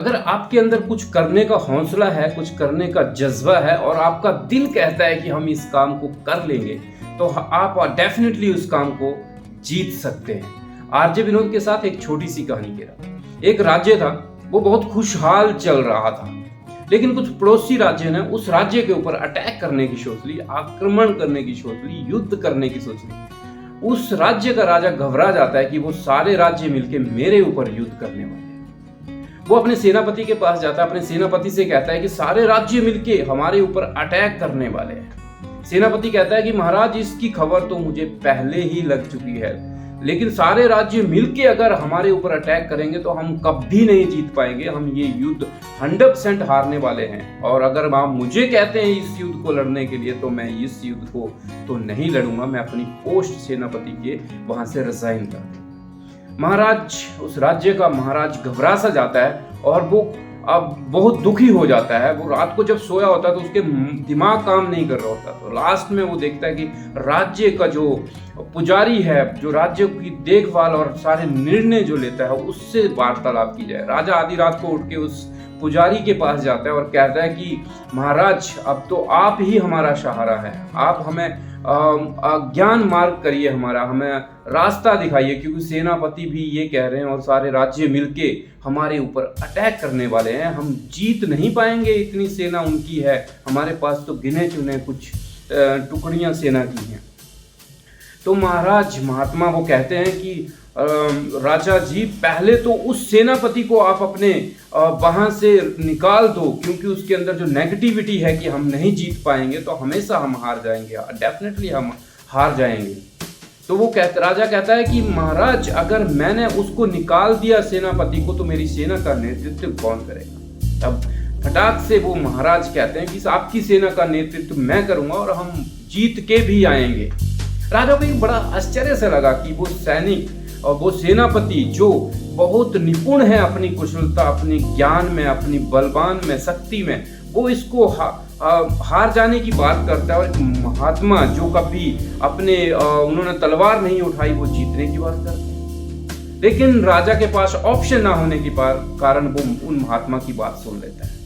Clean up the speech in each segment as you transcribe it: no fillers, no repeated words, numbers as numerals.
अगर आपके अंदर कुछ करने का हौसला है, कुछ करने का जज्बा है और आपका दिल कहता है कि हम इस काम को कर लेंगे, तो आप डेफिनेटली उस काम को जीत सकते हैं। आरजे विनोद के साथ एक छोटी सी कहानी कह रहा हूं। एक राज्य था, वो बहुत खुशहाल चल रहा था, लेकिन कुछ पड़ोसी राज्य ने उस राज्य के ऊपर अटैक करने की सोच ली, आक्रमण करने की सोच ली, युद्ध करने की सोच ली। उस राज्य का राजा घबरा जाता है कि वो सारे राज्य मिलके मेरे ऊपर युद्ध करने वाले हैं। वो अपने सेनापति के पास जाता है, अपने सेनापति से कहता है कि सारे राज्य मिलके हमारे ऊपर अटैक करने वाले हैं। सेनापति कहता है कि महाराज, इसकी खबर तो मुझे पहले ही लग चुकी है, लेकिन सारे राज्य मिलके अगर हमारे ऊपर अटैक करेंगे तो हम कभी नहीं जीत पाएंगे, हम ये युद्ध 100% हारने वाले हैं। और अगर आप मुझे कहते हैं इस युद्ध को लड़ने के लिए, तो मैं इस युद्ध को तो नहीं लड़ूंगा, मैं अपनी पोस्ट सेनापति के वहां से रिजाइन कर दूं। महाराज, उस राज्य का महाराज घबरा सा जाता है और वो अब बहुत दुखी हो जाता है। वो रात को जब सोया होता है तो उसके दिमाग काम नहीं कर रहा होता। तो लास्ट में वो देखता है कि राज्य का जो पुजारी है, जो राज्य की देखभाल और सारे निर्णय जो लेता है, उससे वार्तालाप की जाए। राजा आधी रात को उठ के उस पुजारी के पास जाता है और कहता है कि महाराज, अब तो आप ही हमारा सहारा है, आप हमें ज्ञान मार्ग करिए, हमें रास्ता दिखाइए, क्योंकि सेनापति भी ये कह रहे हैं और सारे राज्य मिलके हमारे ऊपर अटैक करने वाले हैं, हम जीत नहीं पाएंगे, इतनी सेना उनकी है, हमारे पास तो गिने चुने कुछ टुकड़ियां सेना की हैं। तो महात्मा वो कहते हैं कि राजा जी, पहले तो उस सेनापति को आप अपने वहां से निकाल दो, क्योंकि उसके अंदर जो नेगेटिविटी है कि हम नहीं जीत पाएंगे, तो हमेशा हम हार जाएंगे, डेफिनेटली हम हार जाएंगे। तो वो राजा कहता है कि महाराज, अगर मैंने उसको निकाल दिया सेनापति को, तो मेरी सेना का नेतृत्व कौन करेगा? तब फटाक से वो महाराज कहते हैं कि आपकी सेना का नेतृत्व मैं करूंगा और हम जीत के भी आएंगे। राजा को बड़ा आश्चर्य से लगा कि वो सैनिक और वो सेनापति जो बहुत निपुण है अपनी कुशलता, अपनी ज्ञान में, अपनी बलवान में, शक्ति में, वो इसको हार जाने की बात करता है। और एक महात्मा जो कभी उन्होंने तलवार नहीं उठाई, वो जीतने की बात करते हैं। लेकिन राजा के पास ऑप्शन ना होने के कारण वो उन महात्मा की बात सुन लेता है।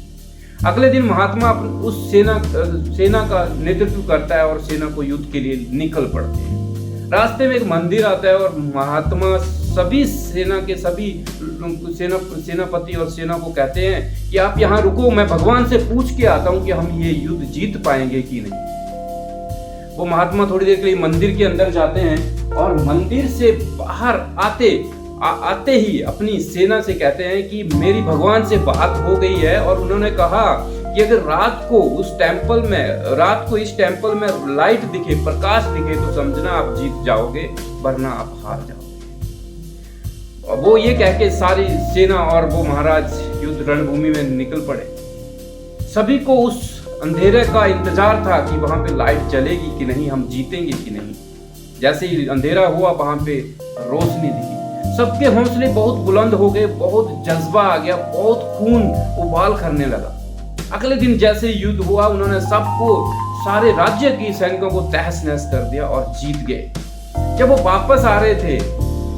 अगले दिन महात्मा उस सेना का नेतृत्व करता है और सेना को युद्ध के लिए निकल पड़ते हैं। रास्ते में एक मंदिर आता है और महात्मा सभी सेना के सभी सेनापति और सेना को कहते हैं कि आप यहाँ रुको, मैं भगवान से पूछ के आता हूँ कि हम ये युद्ध जीत पाएंगे कि नहीं। वो महात्मा थोड़ी देर के लिए मंदिर के अंदर जाते हैं और मंदिर से बाहर आते ही अपनी सेना से कहते हैं कि मेरी भगवान से बात हो गई है और उन्होंने कहा कि अगर रात को इस टेंपल में लाइट दिखे, प्रकाश दिखे, तो समझना आप जीत जाओगे, वरना आप हार जाओगे। और वो ये कह के सारी सेना और वो महाराज युद्ध रणभूमि में निकल पड़े। सभी को उस अंधेरे का इंतजार था कि वहां पे लाइट जलेगी कि नहीं, हम जीतेंगे कि नहीं। जैसे ही अंधेरा हुआ, वहां पे रोशनी दिखी, सबके हौसले बहुत बुलंद हो गए, बहुत जज्बा आ गया, बहुत खून उबाल करने लगा। अगले दिन जैसे युद्ध हुआ, उन्होंने सारे राज्य की सैनिकों को तहस नहस कर दिया और जीत गए। जब वो वापस आ रहे थे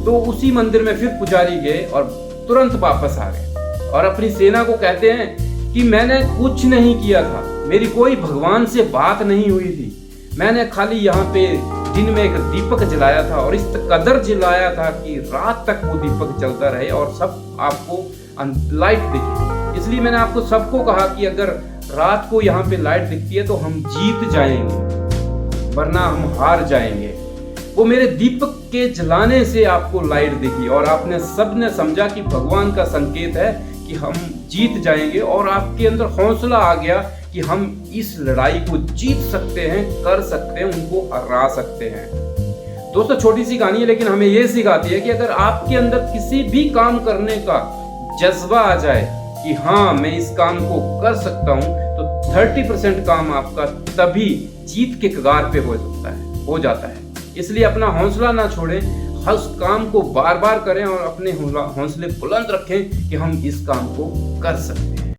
तो उसी मंदिर में फिर पुजारी गए और तुरंत वापस आ गए और अपनी सेना को कहते हैं कि मैंने कुछ नहीं किया था, मेरी कोई भगवान से बात नहीं हुई थी, मैंने खाली यहाँ पे दिन में एक दीपक जलाया था और इस कदर जलाया था कि रात तक वो दीपक जलता रहे और सब आपको लाइट दिखे। इसलिए मैंने आपको सबको कहा कि अगर रात को यहाँ पे लाइट दिखती है तो हम जीत जाएंगे, वरना हम हार जाएंगे। वो मेरे दीपक के जलाने से आपको लाइट दिखी और आपने सबने समझा कि भगवान का संकेत है कि हम जीत जाएंगे, और आपके अंदर हौसला आ गया कि हम इस लड़ाई को जीत सकते हैं, कर सकते हैं, उनको हरा सकते हैं। दोस्तों, छोटी सी कहानी है, लेकिन हमें यह सिखाती है कि अगर आपके अंदर किसी भी काम करने का जज्बा आ जाए कि हाँ, मैं इस काम को कर सकता हूं, तो 30% काम आपका तभी जीत के कगार पे हो जाता है। इसलिए अपना हौसला ना छोड़ें, हर काम को बार बार करें और अपने हौसले बुलंद रखें कि हम इस काम को कर सकते हैं।